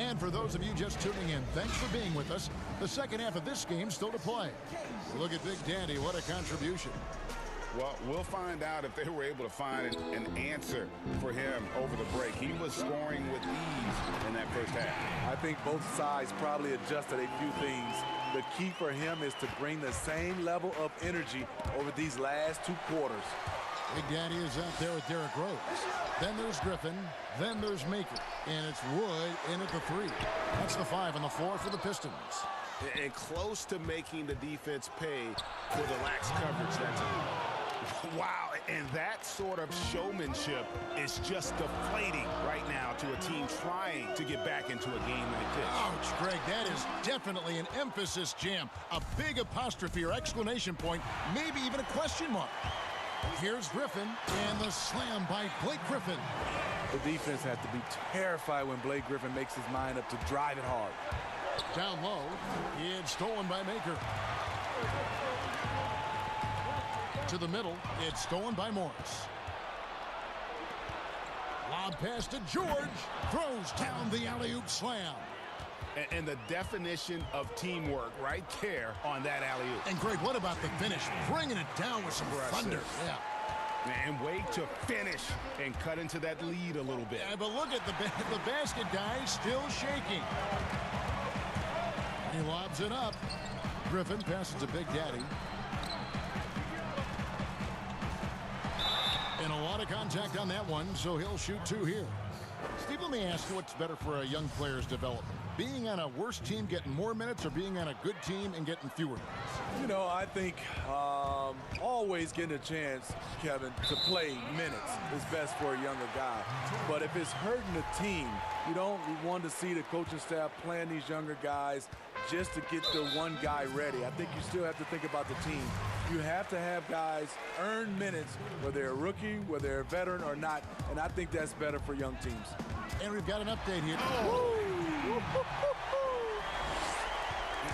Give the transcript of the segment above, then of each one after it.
And for those of you just tuning in, thanks for being with us. The second half of this game still to play. Look at Big Daddy. What a contribution. Well, we'll find out if they were able to find an answer for him over the break. He was scoring with ease in that first half. I think both sides probably adjusted a few things. The key for him is to bring the same level of energy over these last 2 quarters. Big Daddy is out there with Derrick Rose. Then there's Griffin. Then there's Mycareer. And it's Wood in at the 3. That's the 5 on the floor for the Pistons. And close to making the defense pay for the lax coverage that time. Wow, and that sort of showmanship is just deflating right now to a team trying to get back into a game like this. Ouch, Greg, that is definitely an emphasis jam. A big apostrophe or exclamation point, maybe even a question mark. Here's Griffin, and the slam by Blake Griffin. The defense has to be terrified when Blake Griffin makes his mind up to drive it hard. Down low, it's stolen by Mycareer. To the middle, it's stolen by Morris. Lob pass to George. Throws down the alley-oop slam. And the definition of teamwork right there on that alley-oop. And Greg, what about the finish? Bringing it down with some thunder. Yeah. And wait to finish and cut into that lead a little bit. Yeah, but look at the basket guy still shaking. He lobs it up. Griffin passes to Big Daddy. And a lot of contact on that one, so he'll shoot 2 here. Steve, let me ask you what's better for a young player's development. Being on a worse team getting more minutes or being on a good team and getting fewer minutes? You know, I think always getting a chance, Kevin, to play minutes is best for a younger guy. But if it's hurting the team, you don't want to see the coaching staff playing these younger guys just to get the one guy ready. I think you still have to think about the team. You have to have guys earn minutes, whether they're a rookie, whether they're a veteran or not, and I think that's better for young teams. And we've got an update here.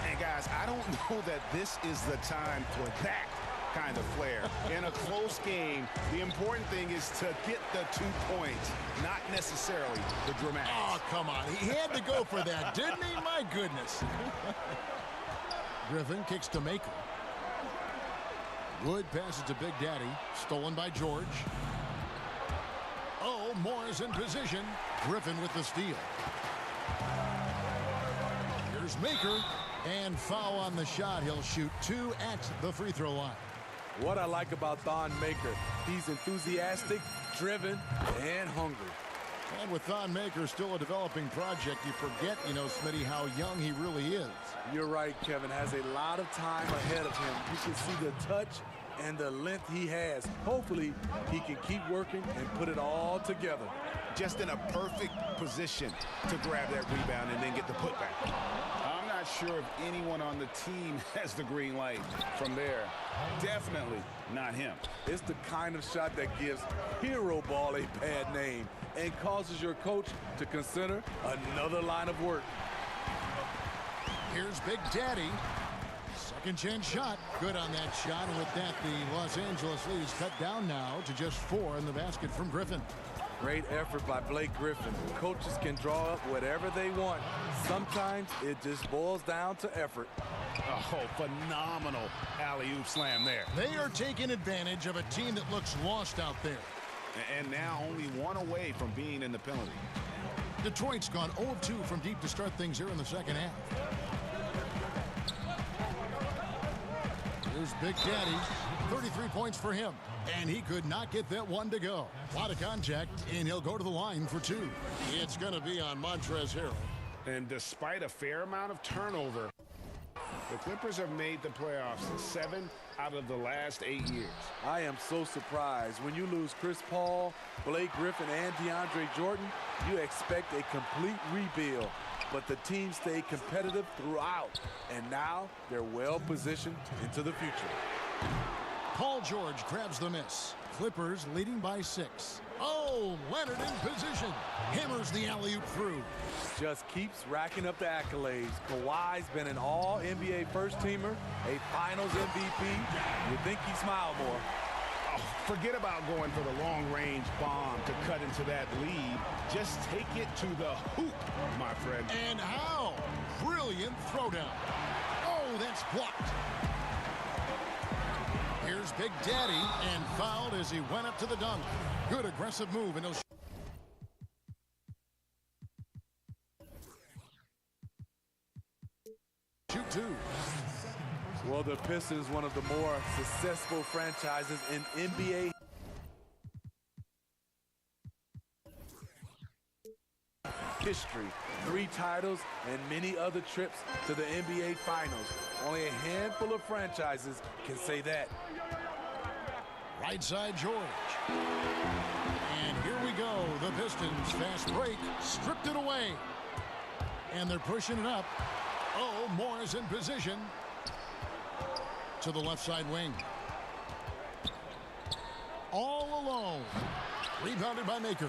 And guys, I don't know that this is the time for that kind of flair. In a close game, the important thing is to get the 2 points, not necessarily the dramatics. Oh, come on. He had to go for that, didn't he? My goodness. Griffin kicks to Mycareer. Wood passes to Big Daddy. Stolen by George. Oh, Morris in position. Griffin with the steal. Here's Mycareer. And foul on the shot. He'll shoot 2 at the free throw line. What I like about Thon Mycareer, he's enthusiastic, driven, and hungry. And with Thon Mycareer still a developing project, you forget, Smitty, how young he really is. You're right, Kevin. Has a lot of time ahead of him. You can see the touch and the length he has. Hopefully, he can keep working and put it all together. Just in a perfect position to grab that rebound and then get the putback. I'm not sure if anyone on the team has the green light from there. Definitely not him. It's the kind of shot that gives hero ball a bad name and causes your coach to consider another line of work. Here's Big Daddy. Second chance shot. Good on that shot. And with that, the Los Angeles lead is cut down now to just 4 in the basket from Griffin. Great effort by Blake Griffin. Coaches can draw up whatever they want. Sometimes it just boils down to effort. Oh, phenomenal alley-oop slam there. They are taking advantage of a team that looks lost out there. And now only 1 away from being in the penalty. Detroit's gone 0 of 2 from deep to start things here in the second half. Here's Big Daddy. 33 points for him. And he could not get that one to go. A lot of contact, and he'll go to the line for 2. It's going to be on Montrezl Harrell. And despite a fair amount of turnover, the Clippers have made the playoffs 7 out of the last 8 years. I am so surprised. When you lose Chris Paul, Blake Griffin, and DeAndre Jordan, you expect a complete rebuild. But the team stayed competitive throughout, and now they're well positioned into the future. Paul George grabs the miss. Clippers leading by 6. Oh, Leonard in position. Hammers the alley-oop through. Just keeps racking up the accolades. Kawhi's been an all-NBA first-teamer, a Finals MVP. You think he smiled more. Oh, forget about going for the long-range bomb to cut into that lead. Just take it to the hoop, my friend. And how? Brilliant throwdown. Oh, that's blocked. Here's Big Daddy, and fouled as he went up to the dunk. Good aggressive move, and he'll shoot two. Well, the Pistons, one of the more successful franchises in NBA history. 3 titles and many other trips to the NBA Finals. Only a handful of franchises can say that. Right side George. And here we go. The Pistons fast break. Stripped it away. And they're pushing it up. Oh, Morris in position. To the left side wing. All alone. Rebounded by Maker.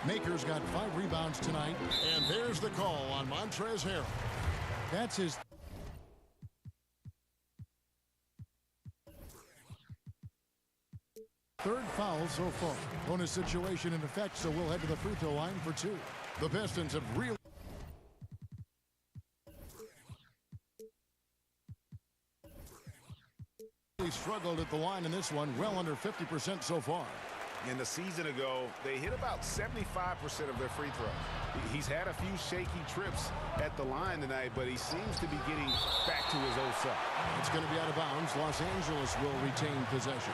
Maker's got 5 rebounds tonight. And there's the call on Montrezl Harrell. That's his third foul so far. Bonus situation in effect, so we'll head to the free throw line for 2. The Pistons have really struggled at the line in this one, well under 50% so far. In the season ago, they hit about 75% of their free throws. He's had a few shaky trips at the line tonight, but he seems to be getting back to his old self. It's going to be out of bounds. Los Angeles will retain possession.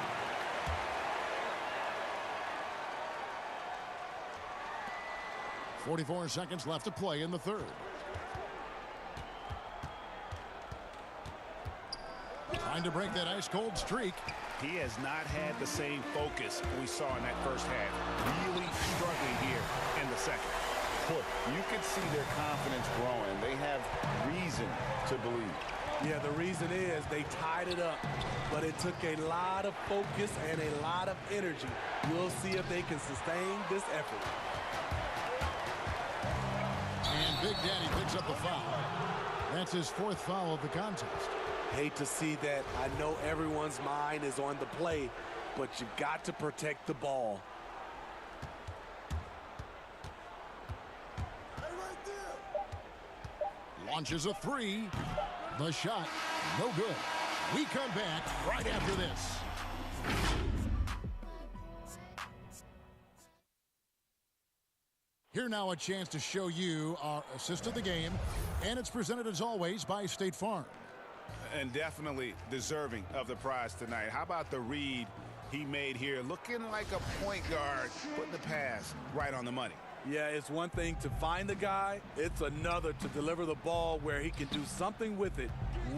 .44 seconds left to play in the third. Trying to break that ice-cold streak. He has not had the same focus we saw in that first half. Really struggling here in the second. Look, you can see their confidence growing. They have reason to believe. Yeah, the reason is they tied it up, but it took a lot of focus and a lot of energy. We'll see if they can sustain this effort. And Big Daddy picks up the foul. That's his 4th foul of the contest. Hate to see that. I know everyone's mind is on the play, but you got to protect the ball. Launches a 3. The shot, no good. We come back right after this. Here now a chance to show you our assist of the game, and it's presented as always by State Farm. And definitely deserving of the prize tonight. How about the read he made here? Looking like a point guard, putting the pass right on the money. Yeah, it's one thing to find the guy. It's another to deliver the ball where he can do something with it.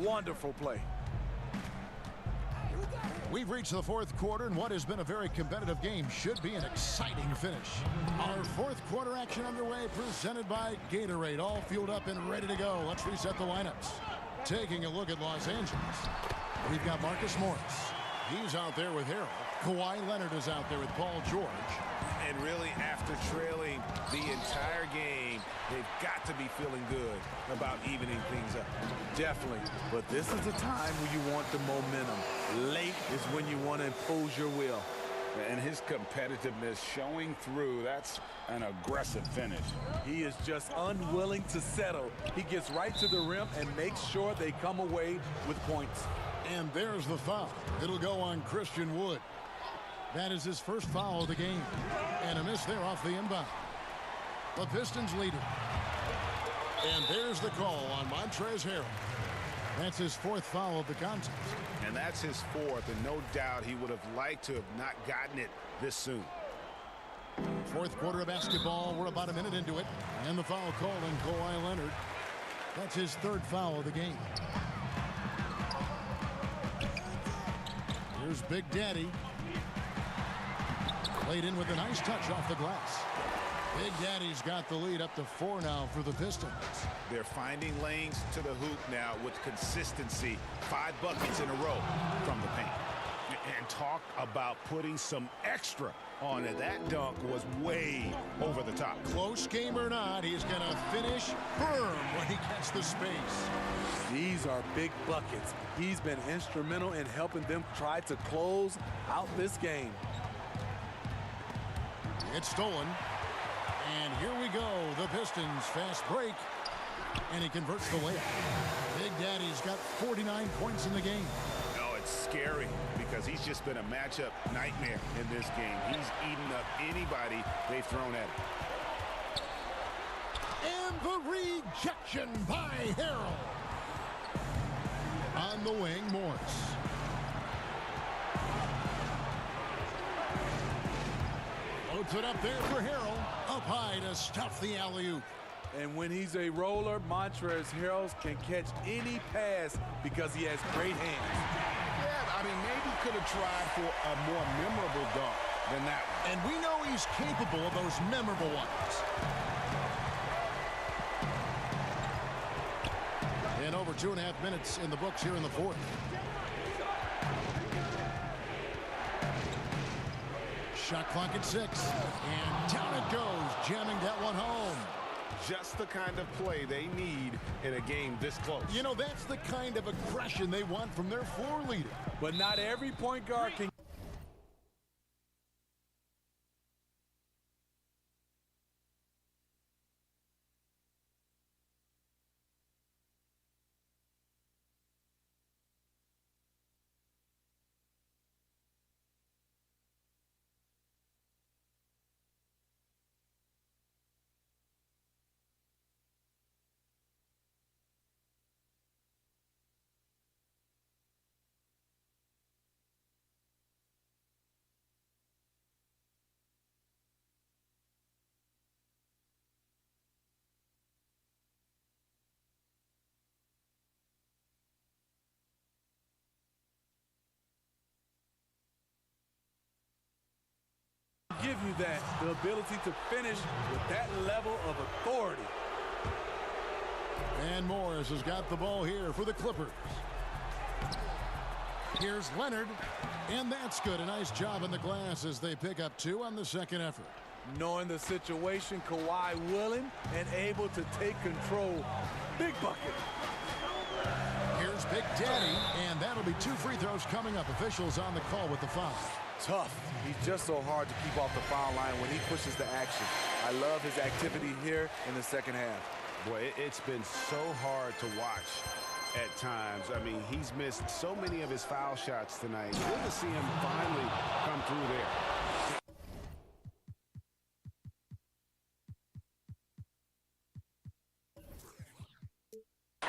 Wonderful play. We've reached the 4th quarter, and what has been a very competitive game should be an exciting finish. Our 4th quarter action underway, presented by Gatorade. All fueled up and ready to go. Let's reset the lineups. Taking a look at Los Angeles, we've got Marcus Morris. He's out there with Harrell. Kawhi Leonard is out there with Paul George. And really, after trailing the entire game, they've got to be feeling good about evening things up. Definitely. But this is the time when you want the momentum. Late is when you want to impose your will. And his competitiveness showing through. That's an aggressive finish. He is just unwilling to settle. He gets right to the rim and makes sure they come away with points. And there's the foul. It'll go on Christian Wood. That is his first foul of the game. And a miss there off the inbound. The Pistons lead it. And there's the call on Montrezl Harrell. That's his 4th foul of the contest. And that's his 4th, and no doubt he would have liked to have not gotten it this soon. 4th quarter of basketball. We're about a minute into it. And the foul call on Kawhi Leonard. That's his 3rd foul of the game. Here's Big Daddy. Played in with a nice touch off the glass. Big Daddy's got the lead up to 4 now for the Pistons. They're finding lanes to the hoop now with consistency. 5 buckets in a row from the paint. And talk about putting some extra on it. That dunk was way over the top. Close game or not, he's going to finish firm when he gets the space. These are big buckets. He's been instrumental in helping them try to close out this game. It's stolen. And here we go. The Pistons fast break. And he converts the layup. Big Daddy's got 49 points in the game. Oh, it's scary because he's just been a matchup nightmare in this game. He's eaten up anybody they've thrown at him. And the rejection by Harrell. On the wing, Morris. Loads it up there for Harrell. Up high to stuff the alley-oop. And when he's a roller, Montrezl Harrell can catch any pass because he has great hands. Yeah, I mean, maybe could have tried for a more memorable dunk than that one. And we know he's capable of those memorable ones. And over 2.5 minutes in the books here in the fourth. Shot clock at 6. And down it goes, jamming that one home. Just the kind of play they need in a game this close. You know, that's the kind of aggression they want from their floor leader. But not every point guard can. Give you that, the ability to finish with that level of authority. And Morris has got the ball here for the Clippers. Here's Leonard, and that's good. A nice job in the glass as they pick up 2 on the second effort. Knowing the situation, Kawhi willing and able to take control. Big bucket. Here's Big Daddy, and that'll be 2 free throws coming up. Officials on the call with the foul. Tough. He's just so hard to keep off the foul line when he pushes the action. I love his activity here in the second half. Boy, it's been so hard to watch at times. I mean, he's missed so many of his foul shots tonight. Good to see him finally come through there.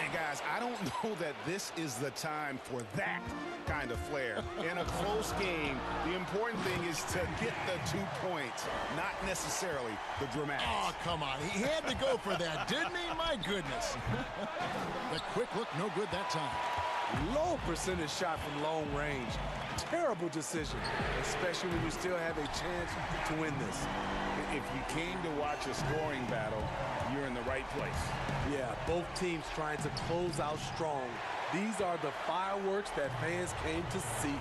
And guys, I don't know that this is the time for that kind of flair. In a close game, the important thing is to get the 2 points, not necessarily the dramatics. Oh, come on. He had to go for that, didn't he? My goodness. The quick look, no good that time. Low percentage shot from long range. Terrible decision, especially when you still have a chance to win this. If you came to watch a scoring battle, you're in the right place. Yeah, both teams trying to close out strong. These are the fireworks that fans came to see.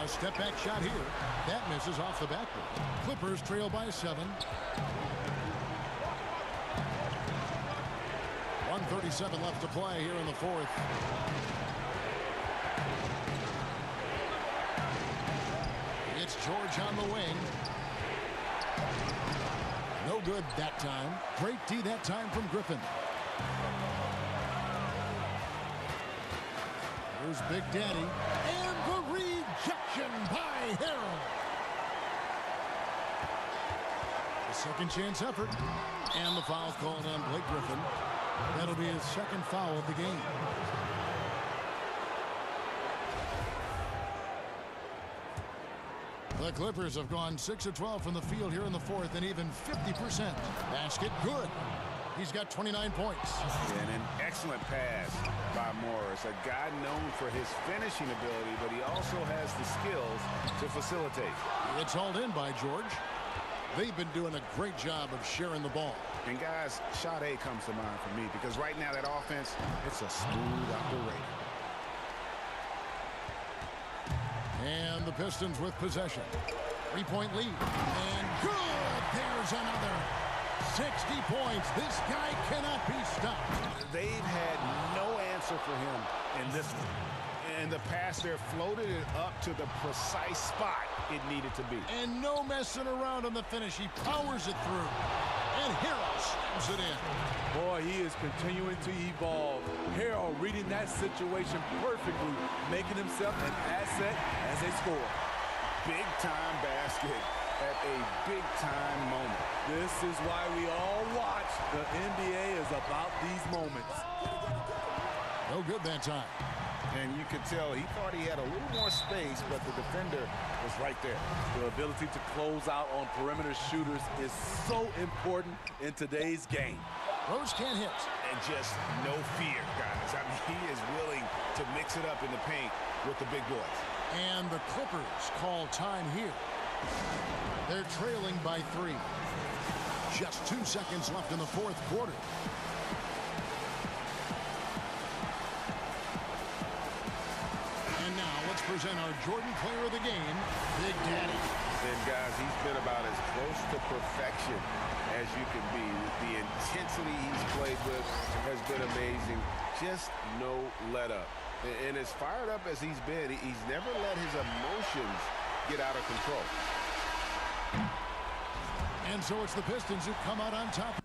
A step-back shot here. That misses off the backboard. Clippers trail by 7. 1:37 left to play here in the fourth. It's George on the wing. No good that time. Great D that time from Griffin. Here's Big Daddy. And the rejection by Harrell. A second chance effort. And the foul called on Blake Griffin. That'll be his second foul of the game. The Clippers have gone 6 of 12 from the field here in the fourth, and even 50%. Basket good. He's got 29 points. And an excellent pass by Morris, a guy known for his finishing ability, but he also has the skills to facilitate. It's hauled in by George. They've been doing a great job of sharing the ball. And guys, shot A comes to mind for me because right now that offense, it's a smooth operator. Pistons with possession. 3-point lead. And good! There's another. 60 points. This guy cannot be stopped. They've had no answer for him in this one. And the pass there floated it up to the precise spot it needed to be. And no messing around on the finish. He powers it through. And Hero slams it in. Boy, he is continuing to evolve. Hero reading that situation perfectly, making himself an asset as a scorer. Big-time basket at a big-time moment. This is why we all watch. The NBA is about these moments. No good that time. And you could tell he thought he had a little more space, but the defender was right there. The ability to close out on perimeter shooters is so important in today's game. Rose can't hit. And just no fear, guys. I mean, he is willing to mix it up in the paint with the big boys. And the Clippers call time here. They're trailing by 3. Just 2 seconds left in the fourth quarter. And now let's present our Jordan player of the game, Big Daddy. And guys, he's been about as close to perfection as you can be. The intensity he's played with has been amazing. Just no let up. And as fired up as he's been, he's never let his emotions get out of control. And so it's the Pistons who come out on top.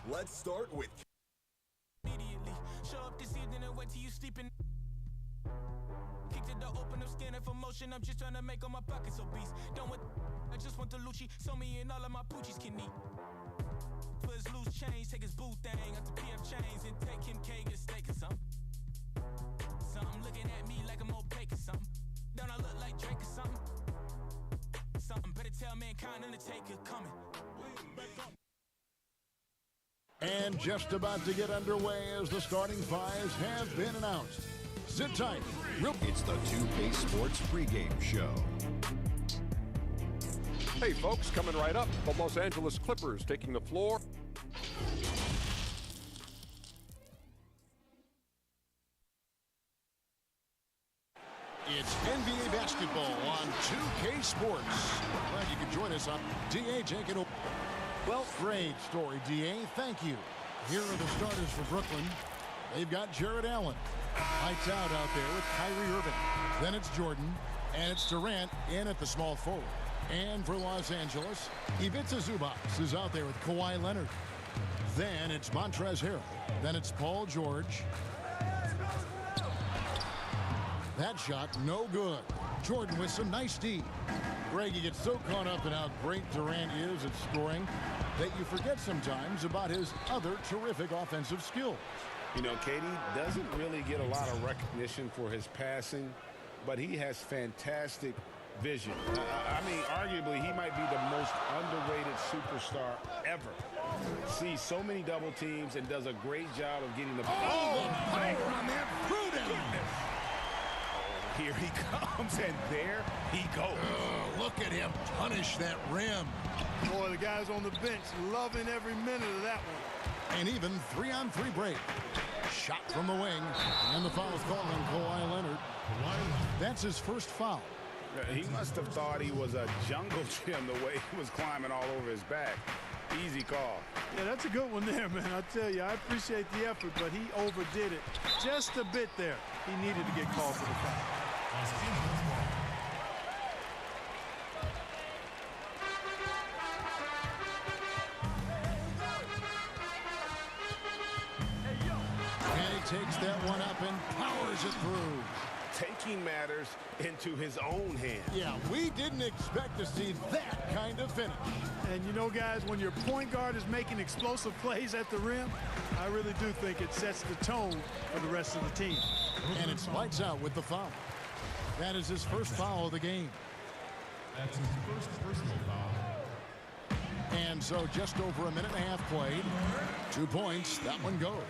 Let's start with immediately. Show up this evening and wait till you sleeping. Kicked it the open, I'm scanning for motion. I'm just trying to make all my pockets obese. Don't want, I just want the Lucci. So me and all of my poochies can eat. For his loose change, take his boo thing out the PF chains and take him K get steak or something. Something looking at me like I'm opaque or something. Don't I look like Drake or something? Something better tell mankind Undertaker coming. And just about to get underway as the starting fives have been announced. Sit tight. It's the 2K Sports pregame show. Hey folks, coming right up, the Los Angeles Clippers taking the floor. It's NBA basketball on 2K Sports. Glad you could join us on DA taking over. Well, great story, DA. Thank you. Here are the starters for Brooklyn. They've got Jared Allen. Lights out there with Kyrie Irving. Then it's Jordan, and it's Durant in at the small forward. And for Los Angeles, Ivica Zubac is out there with Kawhi Leonard. Then it's Montrezl Harrell. Then it's Paul George. That shot, no good. Jordan with some nice D. Greg, you get so caught up in how great Durant is at scoring that you forget sometimes about his other terrific offensive skills. You know, KD doesn't really get a lot of recognition for his passing, but he has fantastic vision. I mean, arguably, he might be the most underrated superstar ever. Sees so many double teams and does a great job of getting the ball. Oh, the pipe on that Prudence. Here he comes, and there he goes. Oh, look at him punish that rim. Boy, the guys on the bench loving every minute of that one. An even 3-on-3 break. Shot from the wing, and the foul is called on Kawhi Leonard. That's his first foul. He must have thought he was a jungle gym the way he was climbing all over his back. Easy call. Yeah, that's a good one there, man. I tell you, I appreciate the effort, but he overdid it just a bit there. He needed to get called for the foul. And he takes that one up and powers it through. Taking matters into his own hands. Yeah, we didn't expect to see that kind of finish. And you know, guys, when your point guard is making explosive plays at the rim, I really do think it sets the tone for the rest of the team. And it's lights out with the foul. That is his first foul of the game. That's his first personal foul. And so just over a minute and a half played. 2 points. That one goes.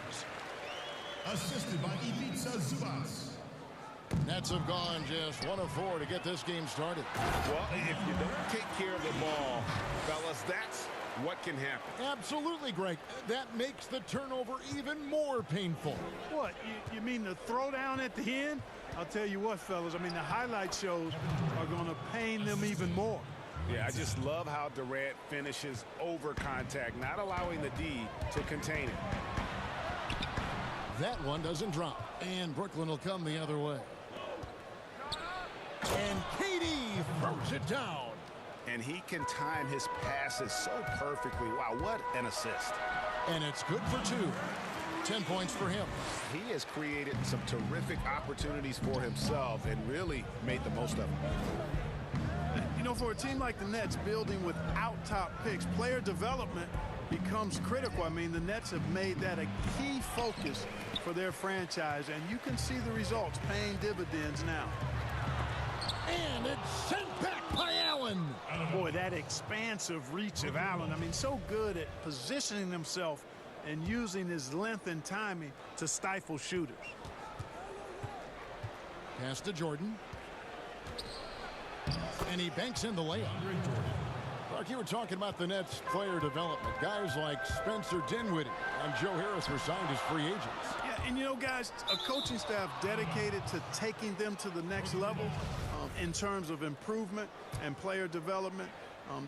Assisted by Ivica Zubac. Nets have gone just 1 of 4 to get this game started. Well, if you don't take care of the ball, fellas, that's what can happen. Absolutely, Greg. That makes the turnover even more painful. What, you mean the throwdown at the end? I'll tell you what, fellas, I mean, the highlight shows are going to pain them even more. Yeah, I just love how Durant finishes over contact, not allowing the D to contain it. That one doesn't drop, and Brooklyn will come the other way. And KD throws it down. And he can time his passes so perfectly. Wow, what an assist. And it's good for 2. 10 points for him. He has created some terrific opportunities for himself and really made the most of them. You know, for a team like the Nets, building without top picks, player development becomes critical. I mean, the Nets have made that a key focus for their franchise, and you can see the results paying dividends now. And it's sent back by Allen. Boy, that expansive reach of Allen. I mean, so good at positioning himself and using his length and timing to stifle shooters. Pass to Jordan. And he banks in the layup. Clark, you were talking about the Nets player development. Guys like Spencer Dinwiddie and Joe Harris were signed as free agents. Yeah, and you know, guys, a coaching staff dedicated to taking them to the next level in terms of improvement and player development.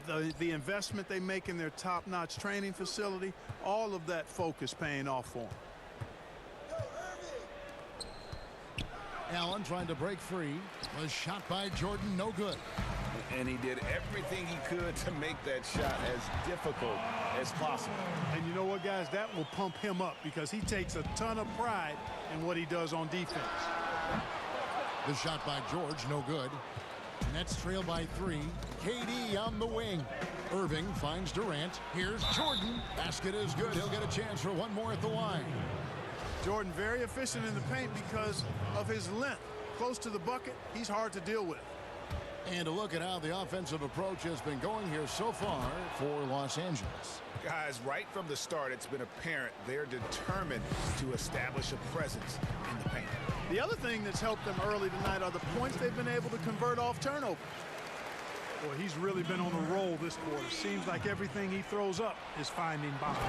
The investment they make in their top-notch training facility, all of that focus paying off for them. Allen trying to break free. Was shot by Jordan, no good. And he did everything he could to make that shot as difficult as possible. And you know what, guys? That will pump him up because he takes a ton of pride in what he does on defense. The shot by George, no good. Nets trail by 3. KD on the wing. Irving finds Durant. Here's Jordan. Basket is good. He'll get a chance for one more at the line. Jordan very efficient in the paint because of his length. Close to the bucket, he's hard to deal with. And a look at how the offensive approach has been going here so far for Los Angeles. Guys, right from the start, it's been apparent they're determined to establish a presence in the paint. The other thing that's helped them early tonight are the points they've been able to convert off turnovers. Boy, he's really been on a roll this quarter. Seems like everything he throws up is finding bounds.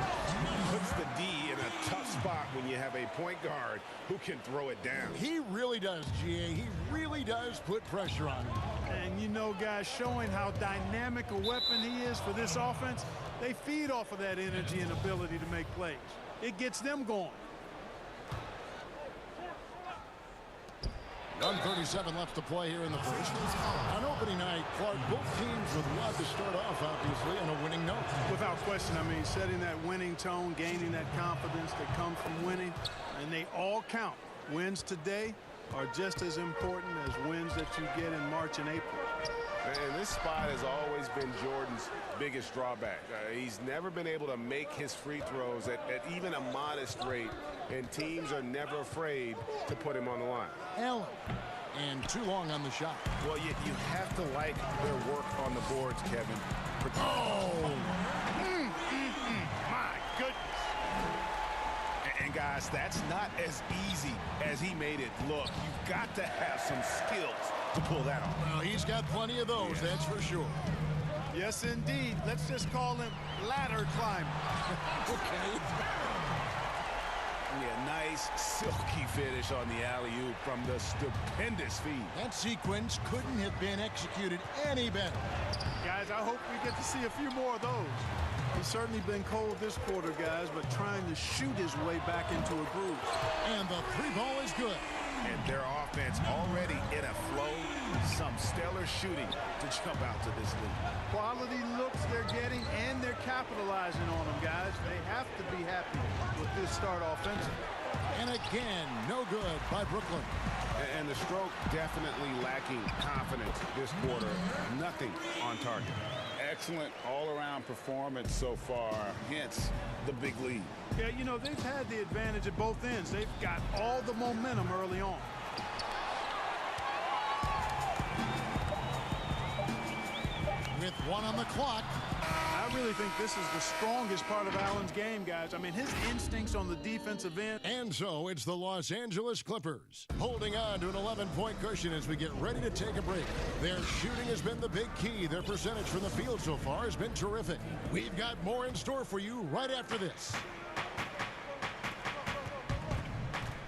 Puts the D in a tough spot when you have a point guard who can throw it down. He really does, GA. He really does put pressure on him. And you know, guys, showing how dynamic a weapon he is for this offense, they feed off of that energy and ability to make plays. It gets them going. 1:37 left to play here in the first. On opening night, Clark, both teams would love to start off, obviously, on a winning note. Without question, I mean, setting that winning tone, gaining that confidence that comes from winning, and they all count. Wins today are just as important as wins that you get in March and April. And this spot has always been Jordan's biggest drawback. He's never been able to make his free throws at even a modest rate, and teams are never afraid to put him on the line. Allen. And too long on the shot. Well, you have to like their work on the boards, Kevin. Oh! My goodness. And guys, that's not as easy as he made it look. You've got to have some skills to pull that off. Well, he's got plenty of those, that's for sure. Yes, indeed. Let's just call him ladder climber. Okay. Yeah, nice silky finish on the alley-oop from the stupendous feed. That sequence couldn't have been executed any better. Guys, I hope we get to see a few more of those. He's certainly been cold this quarter, guys, but trying to shoot his way back into a groove. And the three ball is good. And their offense already in a flow. Some stellar shooting to jump out to this lead. Quality looks they're getting, and they're capitalizing on them, guys. They have to be happy with this start offensively. And again, no good by Brooklyn. And the stroke definitely lacking confidence this quarter. Nothing on target. Excellent all-around performance so far, hence the big lead. Yeah, you know, they've had the advantage at both ends. They've got all the momentum early on. With one on the clock. I really think this is the strongest part of Allen's game, guys. I mean, his instincts on the defensive end. And so it's the Los Angeles Clippers holding on to an 11-point cushion as we get ready to take a break. Their shooting has been the big key. Their percentage from the field so far has been terrific. We've got more in store for you right after this.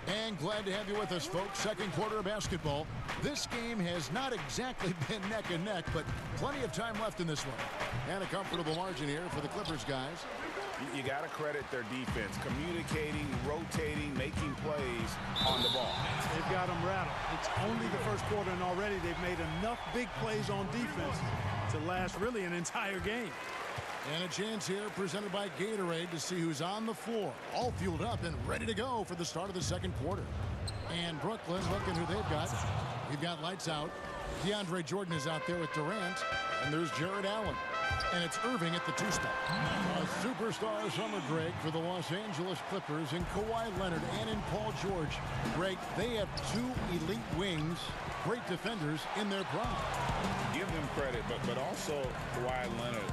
And glad to have you with us, folks. Second quarter of basketball. This game has not exactly been neck and neck, but plenty of time left in this one. And a comfortable margin here for the Clippers, guys. You got to credit their defense, communicating, rotating, making plays on the ball. They've got them rattled. It's only the first quarter, and already they've made enough big plays on defense to last really an entire game. And a chance here presented by Gatorade to see who's on the floor. All fueled up and ready to go for the start of the second quarter. And Brooklyn looking who they've got. We've got lights out. DeAndre Jordan is out there with Durant. And there's Jared Allen. And it's Irving at the two-spot. A superstar summer, Greg, for the Los Angeles Clippers in Kawhi Leonard and in Paul George. Greg, they have two elite wings, great defenders in their prime. Give them credit, but also Kawhi Leonard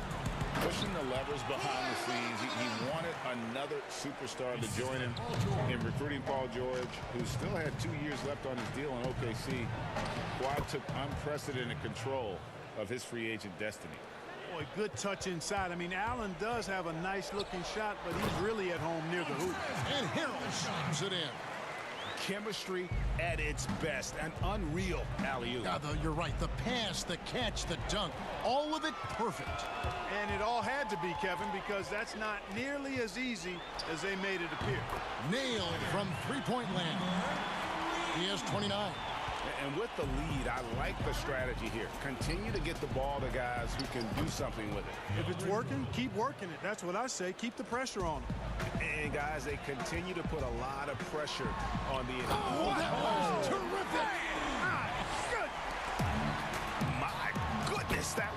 pushing the levers behind the scenes. He wanted another superstar to join him in recruiting Paul George, who still had 2 years left on his deal in OKC. Kawhi took unprecedented control of his free agent destiny. Boy, good touch inside. I mean, Allen does have a nice-looking shot, but he's really at home near the hoop. And Harrell slams it in. Chemistry at its best. An unreal alley-oop. Yeah, you're right. The pass, the catch, the dunk, all of it perfect. And it all had to be, Kevin, because that's not nearly as easy as they made it appear. Nailed from three-point land. He has 29. And with the lead, I like the strategy here. Continue to get the ball to guys who can do something with it. If it's working, keep working it. That's what I say. Keep the pressure on them. And, guys, they continue to put a lot of pressure on the... Oh, that was terrific! My goodness, that...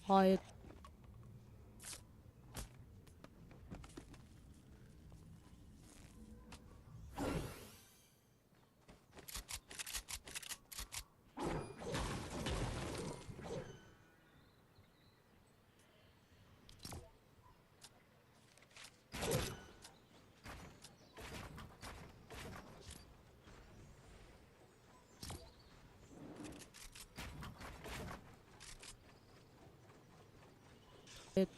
Hayır. Evet.